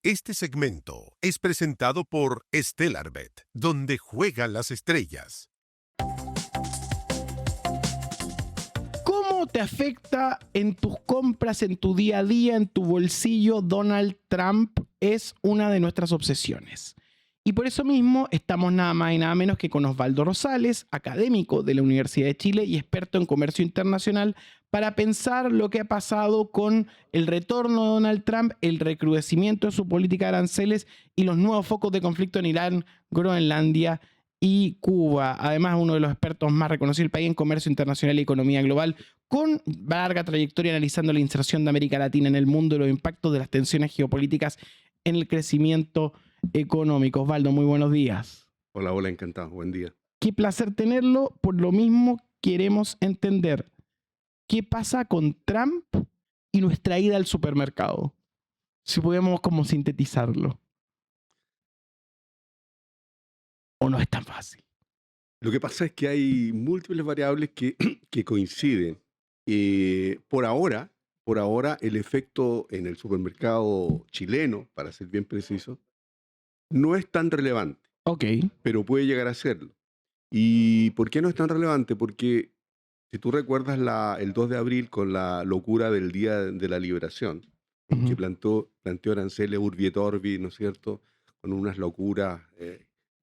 Este segmento es presentado por Stellarbet, donde juegan las estrellas. ¿Cómo te afecta en tus compras, en tu día a día, en tu bolsillo Donald Trump? Es una de nuestras obsesiones. Y por eso mismo estamos nada más y nada menos que con Osvaldo Rosales, académico de la Universidad de Chile y experto en comercio internacional, para pensar lo que ha pasado con el retorno de Donald Trump, el recrudecimiento de su política de aranceles y los nuevos focos de conflicto en Irán, Groenlandia y Cuba. Además, uno de los expertos más reconocidos del país en comercio internacional y economía global, con larga trayectoria analizando la inserción de América Latina en el mundo y los impactos de las tensiones geopolíticas en el crecimiento económico. Osvaldo, muy buenos días. Hola, hola, encantado. Buen día. Qué placer tenerlo. Por lo mismo, queremos entender qué pasa con Trump y nuestra ida al supermercado. Si podemos como sintetizarlo. ¿O no es tan fácil? Lo que pasa es que hay múltiples variables que, que coinciden. Por ahora, el efecto en el supermercado chileno, para ser bien preciso, no es tan relevante, Ok. pero puede llegar a serlo. ¿Y por qué no es tan relevante? Porque si tú recuerdas el 2 de abril con la locura del Día de la Liberación, en que planteó aranceles Urbi et Orbi, ¿no es cierto?, con unas locuras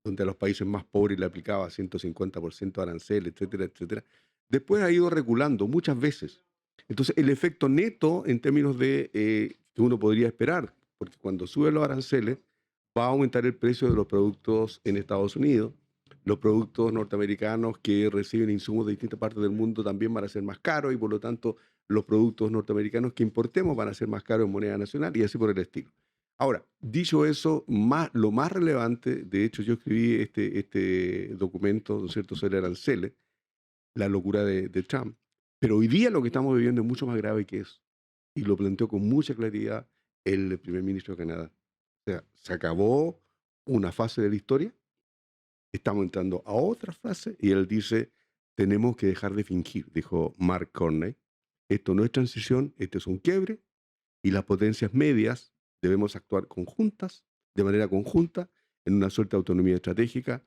donde a los países más pobres le aplicaba 150% de arancel, etcétera, etcétera. Después ha ido reculando muchas veces. Entonces, el efecto neto en términos de que uno podría esperar, porque cuando suben los aranceles va a aumentar el precio de los productos en Estados Unidos. Los productos norteamericanos que reciben insumos de distintas partes del mundo también van a ser más caros y por lo tanto los productos norteamericanos que importemos van a ser más caros en moneda nacional y así por el estilo. Ahora, dicho eso, lo más relevante, de hecho yo escribí este documento, ¿no es cierto?, sobre aranceles, la locura de Trump, pero hoy día lo que estamos viviendo es mucho más grave que eso y lo planteó con mucha claridad el primer ministro de Canadá. O sea, se acabó una fase de la historia, estamos entrando a otra fase y él dice, tenemos que dejar de fingir, dijo Mark Carney. Esto no es transición, esto es un quiebre y las potencias medias debemos actuar conjuntas, de manera conjunta, en una suerte de autonomía estratégica,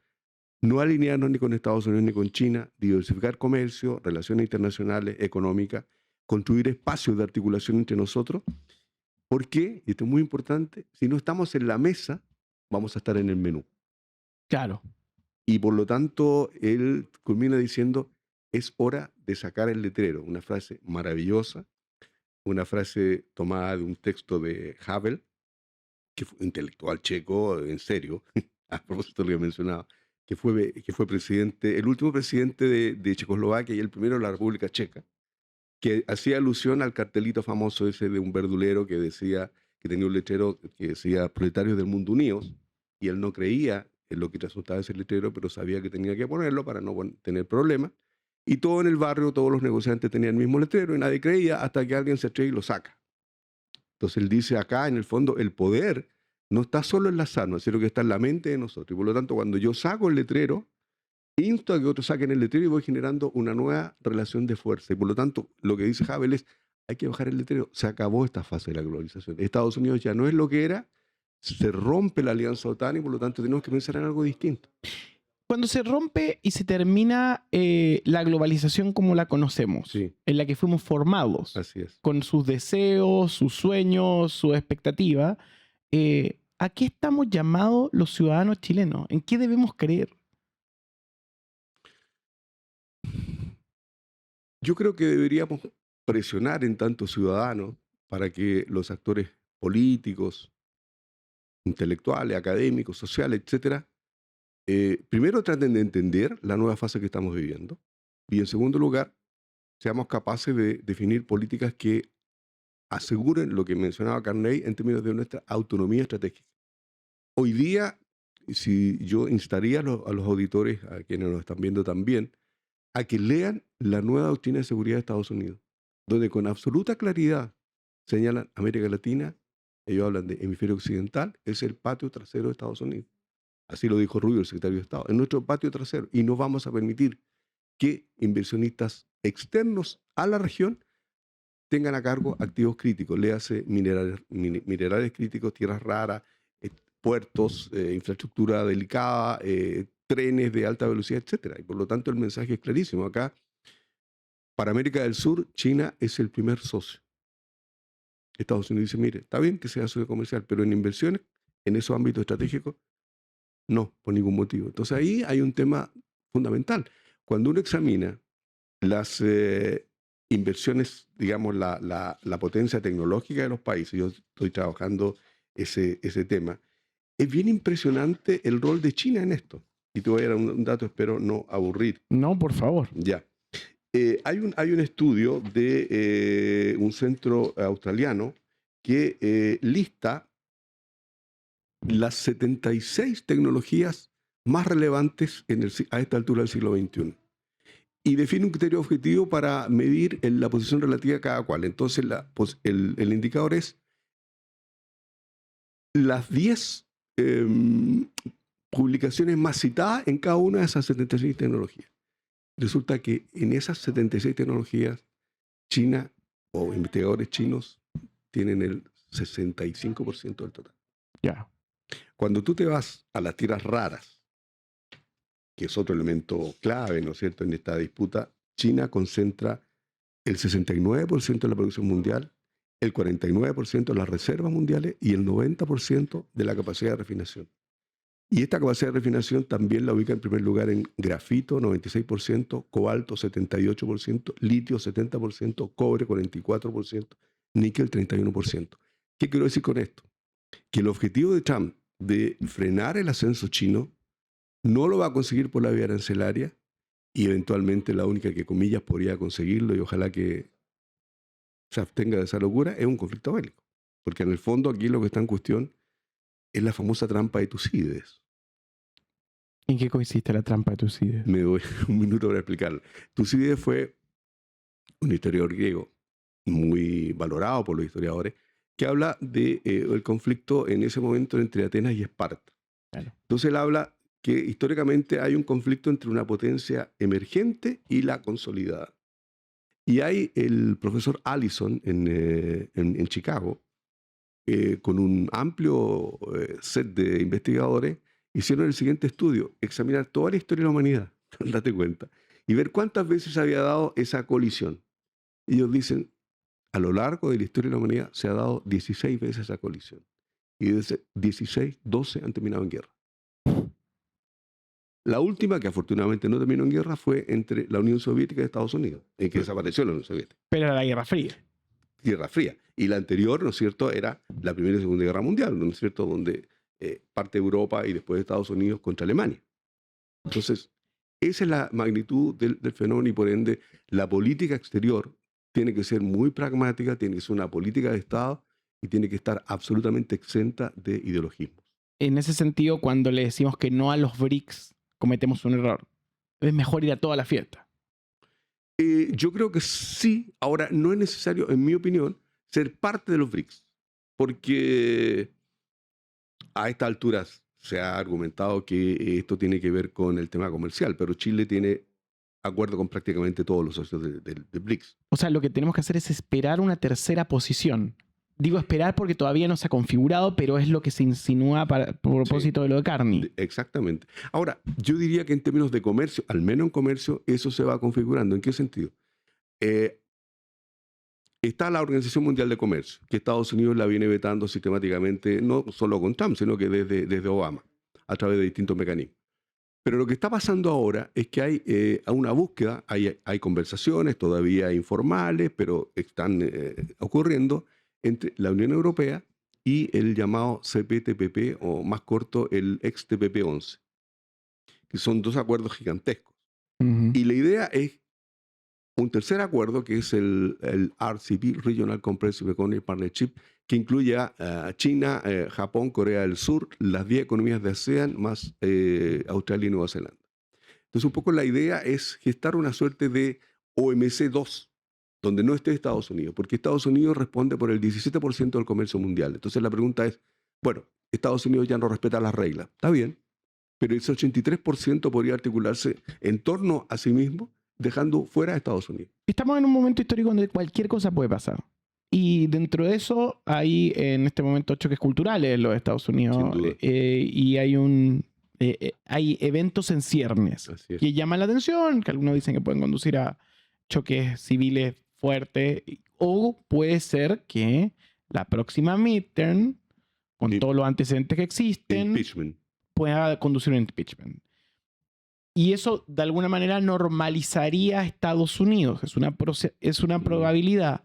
no alinearnos ni con Estados Unidos ni con China, diversificar comercio, relaciones internacionales, económicas, construir espacios de articulación entre nosotros. ¿Por qué? Y esto es muy importante, si no estamos en la mesa, vamos a estar en el menú. Claro. Y por lo tanto, él culmina diciendo, es hora de sacar el letrero. Una frase maravillosa, una frase tomada de un texto de Havel, que fue un intelectual checo, en serio, a propósito de lo que mencionaba, que fue presidente, el último presidente de Checoslovaquia y el primero de la República Checa, que hacía alusión al cartelito famoso ese de un verdulero que decía, que tenía un letrero que decía proletarios del mundo unidos, y él no creía en lo que resultaba ese letrero, pero sabía que tenía que ponerlo para no tener problemas. Y todo en el barrio, todos los negociantes tenían el mismo letrero y nadie creía hasta que alguien se atreve y lo saca. Entonces él dice acá, en el fondo, el poder no está solo en las armas, sino que está en la mente de nosotros. Y por lo tanto, cuando yo saco el letrero, insto a que otros saquen el letrero y voy generando una nueva relación de fuerza. Y por lo tanto, lo que dice Havel es, hay que bajar el letrero. Se acabó esta fase de la globalización. Estados Unidos ya no es lo que era, se rompe la alianza OTAN y por lo tanto tenemos que pensar en algo distinto. Cuando se rompe y se termina la globalización como la conocemos, Sí. en la que fuimos formados, Así es. con sus deseos, sus sueños, sus expectativas, ¿a qué estamos llamados los ciudadanos chilenos? ¿En qué debemos creer? Yo creo que deberíamos presionar en tanto ciudadanos para que los actores políticos, intelectuales, académicos, sociales, etcétera, primero traten de entender la nueva fase que estamos viviendo y en segundo lugar, seamos capaces de definir políticas que aseguren lo que mencionaba Carney en términos de nuestra autonomía estratégica. Hoy día, si yo instaría a los auditores, a quienes nos están viendo también, a que lean la nueva doctrina de seguridad de Estados Unidos, donde con absoluta claridad señalan América Latina, ellos hablan de hemisferio occidental, es el patio trasero de Estados Unidos. Así lo dijo Rubio, el secretario de Estado, es nuestro patio trasero y no vamos a permitir que inversionistas externos a la región tengan a cargo activos críticos, léase minerales críticos, tierras raras, puertos, infraestructura delicada, trenes de alta velocidad, etcétera. Y por lo tanto el mensaje es clarísimo. Acá, para América del Sur, China es el primer socio. Estados Unidos dice, mire, está bien que sea socio comercial, pero en inversiones, en esos ámbitos estratégicos, no, por ningún motivo. Entonces ahí hay un tema fundamental. Cuando uno examina las inversiones, digamos, la potencia tecnológica de los países, yo estoy trabajando ese tema, es bien impresionante el rol de China en esto. Y te voy a dar un dato, espero no aburrir. No, por favor. Ya. Hay un estudio de un centro australiano que lista las 76 tecnologías más relevantes a esta altura del siglo XXI. Y define un criterio objetivo para medir la posición relativa de cada cual. Entonces, el indicador es las 10 publicaciones más citadas en cada una de esas 76 tecnologías. Resulta que en esas 76 tecnologías, China o investigadores chinos tienen el 65% del total. Ya. Cuando tú te vas a las tierras raras, que es otro elemento clave, ¿no es cierto?, en esta disputa, China concentra el 69% de la producción mundial, el 49% de las reservas mundiales y el 90% de la capacidad de refinación. Y esta capacidad de refinación también la ubica en primer lugar en grafito, 96%, cobalto, 78%, litio, 70%, cobre, 44%, níquel, 31%. ¿Qué quiero decir con esto? Que el objetivo de Trump de frenar el ascenso chino no lo va a conseguir por la vía arancelaria y eventualmente la única que, comillas, podría conseguirlo y ojalá que se abstenga de esa locura es un conflicto bélico. Porque en el fondo aquí lo que está en cuestión es la famosa trampa de Tucídides. ¿En qué consiste la trampa de Tucídides? Me doy un minuto para explicarlo. Tucídides fue un historiador griego muy valorado por los historiadores que habla del conflicto en ese momento entre Atenas y Esparta. Claro. Entonces él habla que históricamente hay un conflicto entre una potencia emergente y la consolidada. Y hay el profesor Allison en Chicago, con un amplio set de investigadores, hicieron el siguiente estudio: examinar toda la historia de la humanidad, date cuenta, y ver cuántas veces había dado esa colisión. Y ellos dicen, a lo largo de la historia de la humanidad se ha dado 16 veces esa colisión. Y de ese 16, 12 han terminado en guerra. La última, que afortunadamente no terminó en guerra, fue entre la Unión Soviética y Estados Unidos, en que desapareció la Unión Soviética. Pero era la Guerra Fría. Guerra Fría. Y la anterior, ¿no es cierto?, era la Primera y Segunda Guerra Mundial, ¿no es cierto?, donde parte de Europa y después de Estados Unidos contra Alemania. Entonces, esa es la magnitud del fenómeno y por ende la política exterior tiene que ser muy pragmática, tiene que ser una política de Estado y tiene que estar absolutamente exenta de ideologismos. En ese sentido, cuando le decimos que no a los BRICS, cometemos un error. Es mejor ir a toda la fiesta. Yo creo que sí. Ahora, no es necesario, en mi opinión, ser parte de los BRICS, porque a estas alturas se ha argumentado que esto tiene que ver con el tema comercial, pero Chile tiene acuerdo con prácticamente todos los socios de BRICS. O sea, lo que tenemos que hacer es esperar una tercera posición. Digo esperar porque todavía no se ha configurado, pero es lo que se insinúa por propósito de lo de Carney. Exactamente. Ahora, yo diría que en términos de comercio, al menos en comercio, eso se va configurando. ¿En qué sentido? Está la Organización Mundial de Comercio, que Estados Unidos la viene vetando sistemáticamente, no solo con Trump, sino que desde Obama, a través de distintos mecanismos. Pero lo que está pasando ahora es que hay una búsqueda, hay conversaciones todavía informales, pero están ocurriendo entre la Unión Europea y el llamado CPTPP, o más corto, el ex-TPP-11, que son dos acuerdos gigantescos. Y la idea es un tercer acuerdo, que es el RCP, Regional Comprehensive Economic Partnership, que incluye a China, Japón, Corea del Sur, las 10 economías de ASEAN, más Australia y Nueva Zelanda. Entonces, un poco la idea es gestar una suerte de OMC 2, donde no esté Estados Unidos, porque Estados Unidos responde por el 17% del comercio mundial. Entonces la pregunta es, bueno, Estados Unidos ya no respeta las reglas, está bien, pero ese 83% podría articularse en torno a sí mismo dejando fuera a Estados Unidos. Estamos en un momento histórico donde cualquier cosa puede pasar. Y dentro de eso hay en este momento choques culturales en los Estados Unidos. Sin duda. Y hay eventos en ciernes Así es. que llaman la atención, que algunos dicen que pueden conducir a choques civiles fuertes. O puede ser que la próxima midterm, con Sí. todos los antecedentes que existen, Impeachment. pueda conducir a un impeachment. Y eso de alguna manera normalizaría a Estados Unidos. Es una probabilidad.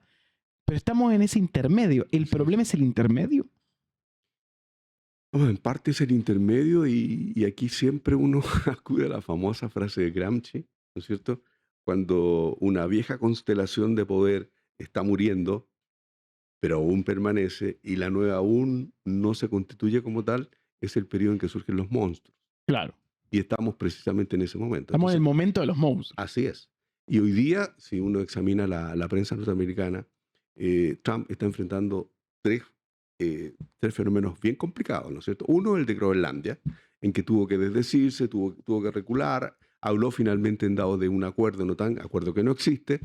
Pero estamos en ese intermedio. ¿El problema es el intermedio? Bueno, en parte es el intermedio y aquí siempre uno acude a la famosa frase de Gramsci, ¿no es cierto? Cuando una vieja constelación de poder está muriendo, pero aún permanece, y la nueva aún no se constituye como tal, es el periodo en que surgen los monstruos. Claro. Y estamos precisamente en ese momento. Estamos en el Entonces, momento de los monstruos. así es. Y hoy día, si uno examina la prensa norteamericana, Trump está enfrentando tres fenómenos bien complicados, ¿no es cierto? Uno, el de Groenlandia, en que tuvo que desdecirse, tuvo que recular, habló finalmente en dado de un acuerdo, acuerdo que no existe.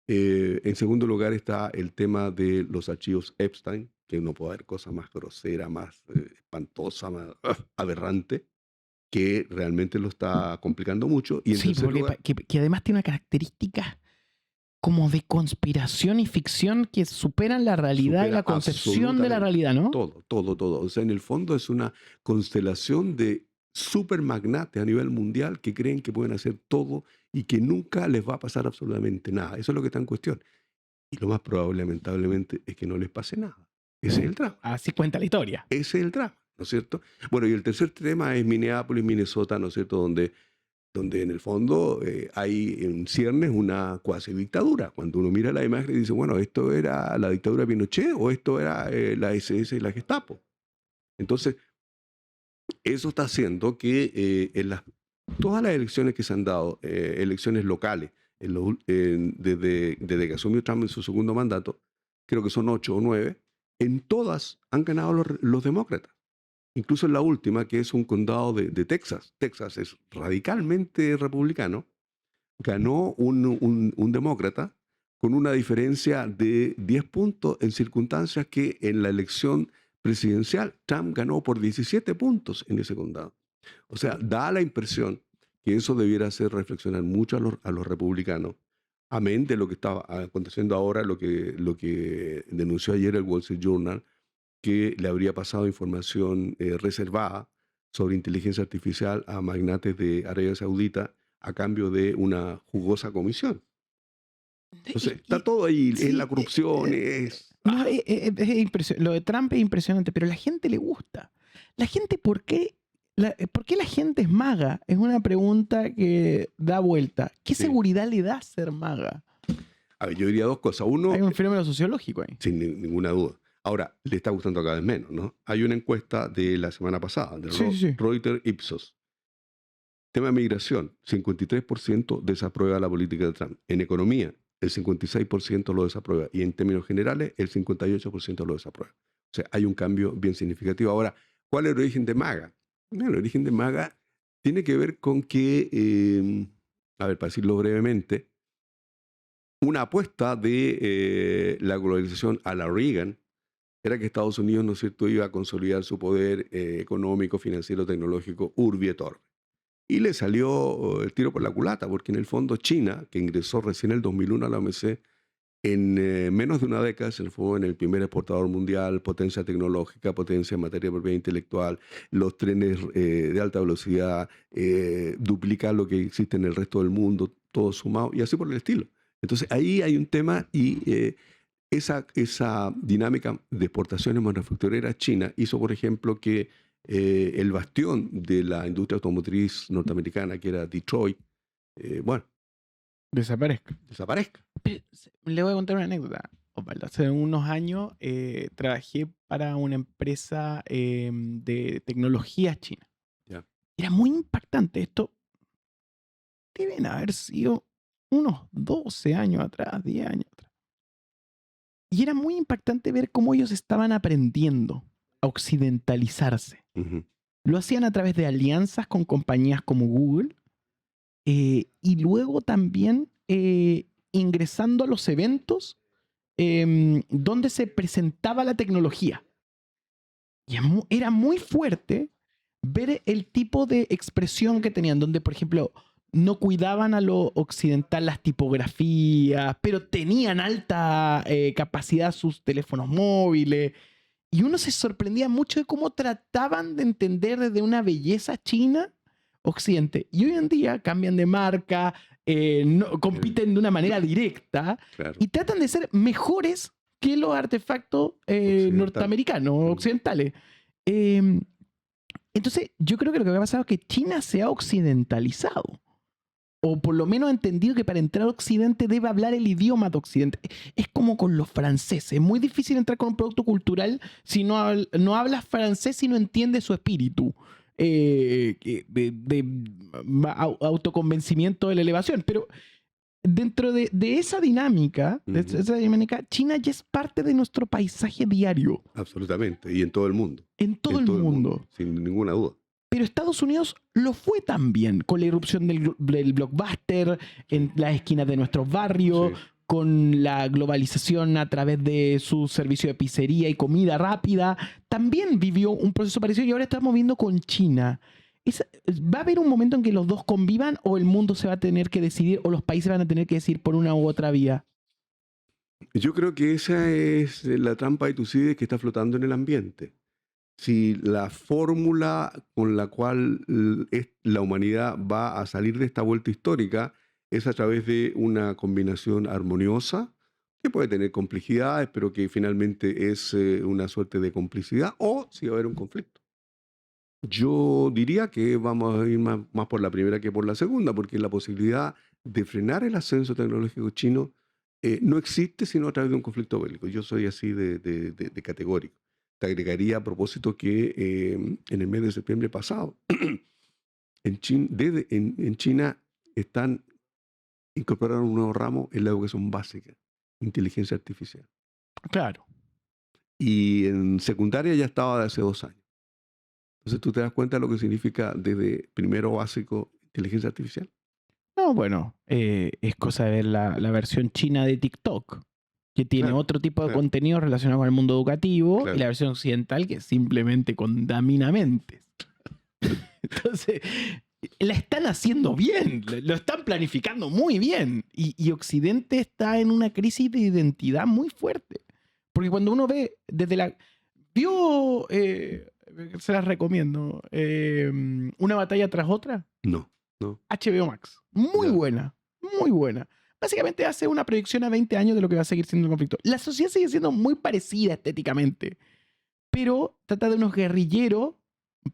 En segundo lugar está el tema de los archivos Epstein, que no puede haber cosa más grosera, más espantosa, más aberrante, que realmente lo está complicando mucho. Y en Sí, tercer porque lugar, que además tiene una característica como de conspiración y ficción que superan la realidad y supera la concepción de la absolutamente realidad, ¿no? todo. O sea, en el fondo es una constelación de supermagnates a nivel mundial que creen que pueden hacer todo y que nunca les va a pasar absolutamente nada. Eso es lo que está en cuestión. Y lo más probable, lamentablemente, es que no les pase nada. Ese es el drama. Así cuenta la historia. Ese es el drama, ¿no es cierto? Bueno, y el tercer tema es Minneapolis, Minnesota, ¿no es cierto? Donde en el fondo hay en ciernes una cuasi dictadura. Cuando uno mira la imagen y dice, bueno, ¿esto era la dictadura de Pinochet o esto era la SS y la Gestapo? Entonces, eso está haciendo que todas las elecciones que se han dado, elecciones locales, desde que asumió Trump en su segundo mandato, creo que son 8 o 9, en todas han ganado los demócratas. Incluso en la última, que es un condado de Texas. Texas es radicalmente republicano. Ganó un demócrata con una diferencia de 10 puntos en circunstancias que en la elección presidencial Trump ganó por 17 puntos en ese condado. O sea, da la impresión que eso debiera hacer reflexionar mucho a los republicanos, amén de lo que está aconteciendo ahora, lo que denunció ayer el Wall Street Journal, que le habría pasado información reservada sobre inteligencia artificial a magnates de Arabia Saudita a cambio de una jugosa comisión. Entonces, está todo ahí, sí, es la corrupción, No, lo de Trump es impresionante, pero a la gente le gusta. La gente, ¿por qué la gente es maga? Es una pregunta que da vuelta. ¿Qué Sí. seguridad le da ser maga? A ver, yo diría dos cosas. Uno, Hay un fenómeno sociológico ahí. sin ninguna duda. Ahora, le está gustando cada vez menos, ¿no? Hay una encuesta de la semana pasada, de Sí. Reuters Ipsos. Tema de migración, 53% desaprueba la política de Trump. En economía, el 56% lo desaprueba. Y en términos generales, el 58% lo desaprueba. O sea, hay un cambio bien significativo. Ahora, ¿cuál es el origen de MAGA? Bueno, el origen de MAGA tiene que ver con que, a ver, para decirlo brevemente, una apuesta de la globalización a la Reagan era que Estados Unidos, ¿no es cierto?, iba a consolidar su poder económico, financiero, tecnológico, urbi et orbi. Y le salió el tiro por la culata, porque en el fondo China, que ingresó recién en el 2001 a la OMC, en menos de una década se fue en el primer exportador mundial, potencia tecnológica, potencia en materia de propiedad intelectual, los trenes de alta velocidad, duplicar lo que existe en el resto del mundo, todo sumado, y así por el estilo. Entonces ahí hay un tema y esa dinámica de exportaciones manufactureras china hizo, por ejemplo, que el bastión de la industria automotriz norteamericana, que era Detroit, Desaparezca. desaparezca. Le voy a contar una anécdota, Osvaldo. Hace unos años trabajé para una empresa de tecnología china. Ya. Era muy impactante. Esto deben haber sido unos 12 años atrás, 10 años atrás. Y era muy impactante ver cómo ellos estaban aprendiendo a occidentalizarse. Ujú. Lo hacían a través de alianzas con compañías como Google y luego también ingresando a los eventos donde se presentaba la tecnología. Y era muy fuerte ver el tipo de expresión que tenían, donde, por ejemplo, no cuidaban a lo occidental las tipografías, pero tenían alta capacidad sus teléfonos móviles. Y uno se sorprendía mucho de cómo trataban de entender desde una belleza china Occidente. Y hoy en día cambian de marca, compiten de una manera directa Claro. y tratan de ser mejores que los artefactos norteamericanos, occidentales. Entonces, yo creo que lo que ha pasado es que China se ha occidentalizado. O por lo menos ha entendido que para entrar a Occidente debe hablar el idioma de Occidente. Es como con los franceses. Es muy difícil entrar con un producto cultural si no hablas francés y no entiendes su espíritu. Autoconvencimiento de la elevación. Pero dentro de esa dinámica, China ya es parte de nuestro paisaje diario. Absolutamente. Y en todo el mundo. En todo el mundo. Sin ninguna duda. Pero Estados Unidos lo fue también, con la irrupción del blockbuster en las esquinas de nuestros barrios, sí, con la globalización a través de su servicio de pizzería y comida rápida. También vivió un proceso parecido y ahora estamos viendo con China. ¿Va a haber un momento en que los dos convivan o el mundo se va a tener que decidir o los países van a tener que decidir por una u otra vía? Yo creo que esa es la trampa de Tucídides que está flotando en el ambiente. Si la fórmula con la cual la humanidad va a salir de esta vuelta histórica es a través de una combinación armoniosa, que puede tener complejidades, pero que finalmente es una suerte de complicidad, o si va a haber un conflicto. Yo diría que vamos a ir más por la primera que por la segunda, porque la posibilidad de frenar el ascenso tecnológico chino no existe sino a través de un conflicto bélico. Yo soy así de categórico. Te agregaría a propósito que en el mes de septiembre pasado, en China están incorporando un nuevo ramo en la educación básica, inteligencia artificial. Claro. Y en secundaria ya estaba de hace 2 años. Entonces, ¿tú te das cuenta de lo que significa desde primero básico inteligencia artificial? No, bueno, es cosa de ver la versión china de TikTok, que tiene otro tipo de contenido relacionado con el mundo educativo, y la versión occidental que simplemente contamina mentes. Entonces, la están haciendo bien, lo están planificando muy bien, y Occidente está en una crisis de identidad muy fuerte. Porque cuando uno ve desde la... ¿Vio, se las recomiendo, Una batalla tras otra? No. HBO Max. Muy buena, muy buena. Básicamente hace una proyección a 20 años de lo que va a seguir siendo el conflicto. La sociedad sigue siendo muy parecida estéticamente, pero trata de unos guerrilleros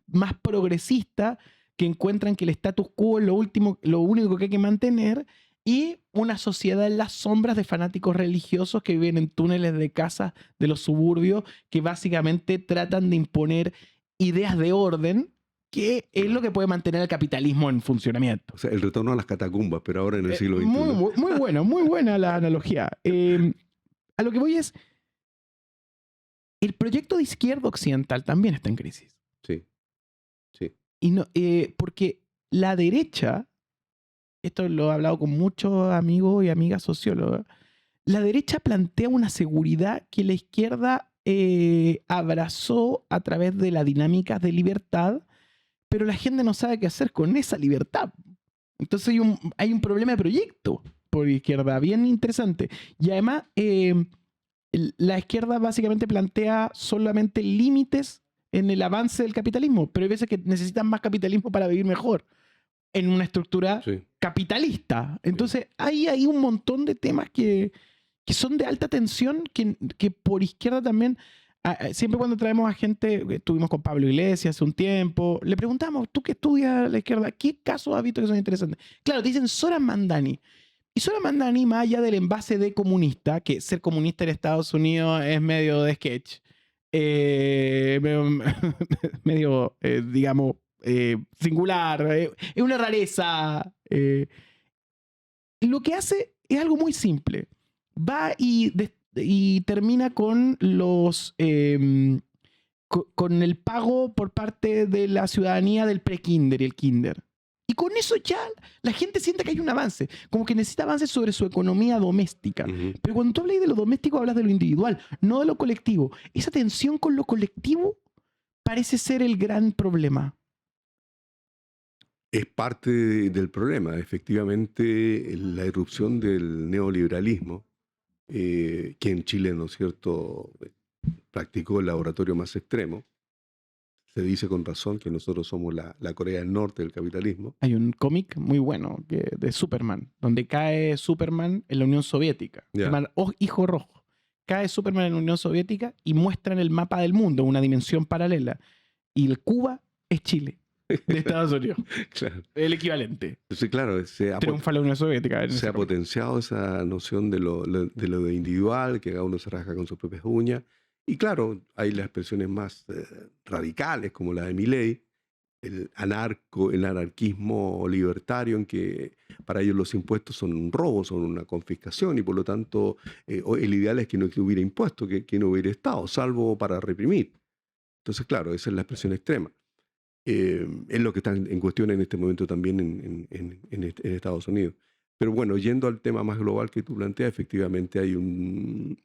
más progresistas que encuentran que el status quo es lo único que hay que mantener, y una sociedad en las sombras de fanáticos religiosos que viven en túneles de casas de los suburbios que básicamente tratan de imponer ideas de orden, que es lo que puede mantener el capitalismo en funcionamiento. O sea, el retorno a las catacumbas, pero ahora en el siglo XXI. Muy buena la analogía. A lo que voy es, el proyecto de izquierda occidental también está en crisis. Sí. Y no, porque la derecha, esto lo he hablado con muchos amigos y amigas sociólogas, la derecha plantea una seguridad que la izquierda abrazó a través de la dinámica de libertad, pero la gente no sabe qué hacer con esa libertad. Entonces hay un problema de proyecto por izquierda bien interesante. Y además, la izquierda básicamente plantea solamente límites en el avance del capitalismo, pero hay veces que necesitan más capitalismo para vivir mejor en una estructura capitalista. Entonces hay un montón de temas que son de alta tensión, que por izquierda también... Siempre cuando traemos a gente, estuvimos con Pablo Iglesias hace un tiempo, le preguntamos, ¿tú que estudias la izquierda, qué casos has visto que son interesantes? Claro, te dicen Zoran Mandani. Y Zoran Mandani, más allá del envase de comunista, que ser comunista en Estados Unidos es medio de sketch, medio digamos, singular, es una rareza. Lo que hace es algo muy simple. Va y termina con con el pago por parte de la ciudadanía del pre-kinder y el kinder. Y con eso ya la gente siente que hay un avance, como que necesita avances sobre su economía doméstica. Pero cuando tú hablas de lo doméstico, hablas de lo individual, no de lo colectivo. Esa tensión con lo colectivo parece ser el gran problema. Es parte del problema. Efectivamente, la irrupción del neoliberalismo, que en Chile, ¿no es cierto?, practicó el laboratorio más extremo. Se dice con razón que nosotros somos la Corea del Norte del capitalismo. Hay un cómic muy bueno de Superman, donde cae Superman en la Unión Soviética. Se llama Hijo Rojo. Cae Superman en la Unión Soviética y muestran el mapa del mundo, una dimensión paralela. Y el Cuba es Chile, de Estados Unidos. Claro. El equivalente. Entonces, claro, triunfa la Unión Soviética. Se ha potenciado esa noción de lo individual, que cada uno se rasca con sus propias uñas. Y claro, hay las expresiones más radicales, como la de Milei, el anarquismo libertario, en que para ellos los impuestos son un robo, son una confiscación, y por lo tanto el ideal es que no hubiera impuestos, que no hubiera Estado, salvo para reprimir. Entonces, claro, esa es la expresión extrema. Es lo que está en cuestión en este momento también en Estados Unidos. Pero bueno, yendo al tema más global que tú planteas, efectivamente hay un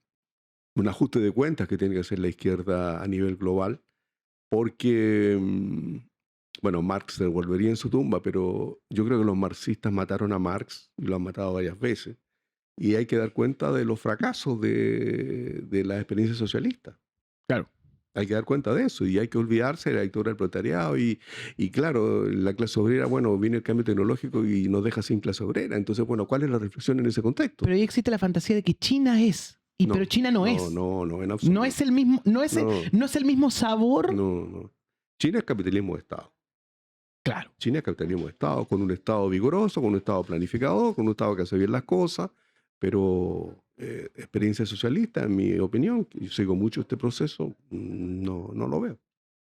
ajuste de cuentas que tiene que hacer la izquierda a nivel global, porque, bueno, Marx se volvería en su tumba, pero yo creo que los marxistas mataron a Marx y lo han matado varias veces. Y hay que dar cuenta de los fracasos de la experiencia socialista. Claro. Hay que dar cuenta de eso y hay que olvidarse de la dictadura del proletariado y claro, la clase obrera, bueno, viene el cambio tecnológico y nos deja sin clase obrera. Entonces, bueno, ¿cuál es la reflexión en ese contexto? Pero ahí existe la fantasía de que China es, pero China no es. No, en absoluto. No es el mismo, no es el mismo sabor. No. China es capitalismo de Estado. Claro. China es capitalismo de Estado, con un Estado vigoroso, con un Estado planificador, con un Estado que hace bien las cosas, pero experiencia socialista, en mi opinión, yo sigo mucho este proceso, no lo veo.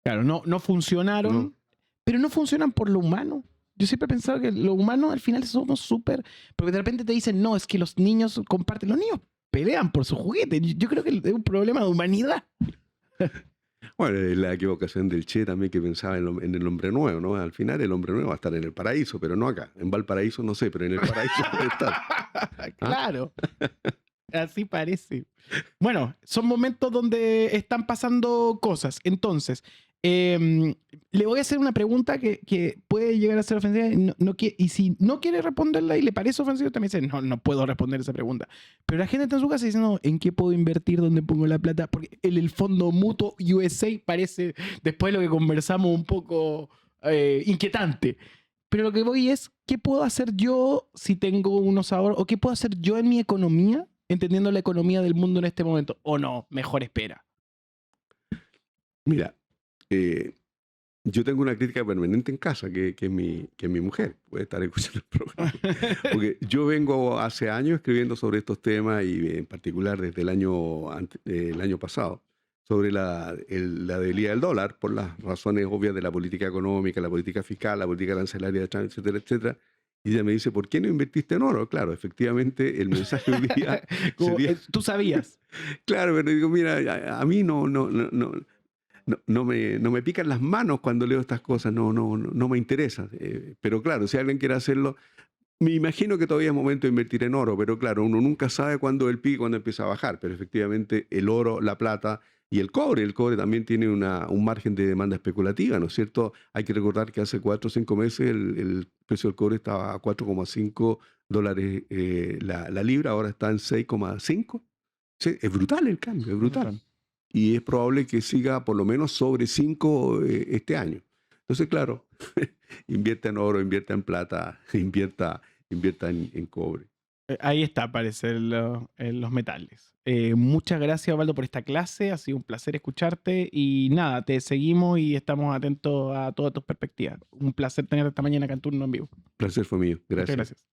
Claro, no funcionaron, pero no funcionan por lo humano. Yo siempre he pensado que lo humano al final somos súper... Porque de repente te dicen, no, es que los niños comparten. Los niños pelean por su juguete. Yo creo que es un problema de humanidad. Bueno, la equivocación del Che también, que pensaba en el hombre nuevo, ¿no? Al final el hombre nuevo va a estar en el paraíso, pero no acá. En Valparaíso no sé, pero en el paraíso puede estar. Claro. Así parece. Bueno, son momentos donde están pasando cosas. Entonces, le voy a hacer una pregunta que puede llegar a ser ofensiva. Y si no quiere responderla y le parece ofensivo, también dice, no puedo responder esa pregunta. Pero la gente está en su casa diciendo, ¿en qué puedo invertir? ¿Dónde pongo la plata? Porque el fondo mutuo USA parece, después de lo que conversamos, un poco inquietante. Pero lo que voy es, ¿qué puedo hacer yo si tengo unos ahorros? ¿O qué puedo hacer yo en mi economía, entendiendo la economía del mundo en este momento? ¿O no? Mejor espera. Mira, yo tengo una crítica permanente en casa, que es mi mujer. Puede estar escuchando el programa. Porque yo vengo hace años escribiendo sobre estos temas y en particular desde el año pasado, sobre la debilidad del dólar, por las razones obvias de la política económica, la política fiscal, la política arancelaria, etcétera, etcétera. Y ella me dice, ¿por qué no invertiste en oro? Claro, efectivamente, el mensaje hoy día sería... ¿Tú sabías? Claro, pero digo, mira, a mí no me pican las manos cuando leo estas cosas, no me interesa. Pero claro, si alguien quiere hacerlo, me imagino que todavía es momento de invertir en oro, pero claro, uno nunca sabe cuándo el pico, cuándo empieza a bajar, pero efectivamente el oro, la plata y el cobre también tiene un margen de demanda especulativa, ¿no es cierto? Hay que recordar que hace 4 o 5 meses el precio del cobre estaba a $4,5 la libra, ahora está en 6,5. Sí, es brutal el cambio, es brutal. Y es probable que siga por lo menos sobre 5 este año. Entonces, claro, invierta en oro, invierta en plata, invierta en cobre. Ahí está, aparecen los metales. Muchas gracias, Osvaldo, por esta clase. Ha sido un placer escucharte. Y nada, te seguimos y estamos atentos a todas tus perspectivas. Un placer tenerte esta mañana acá en Turno en Vivo. Placer fue mío. Gracias. Muchas gracias.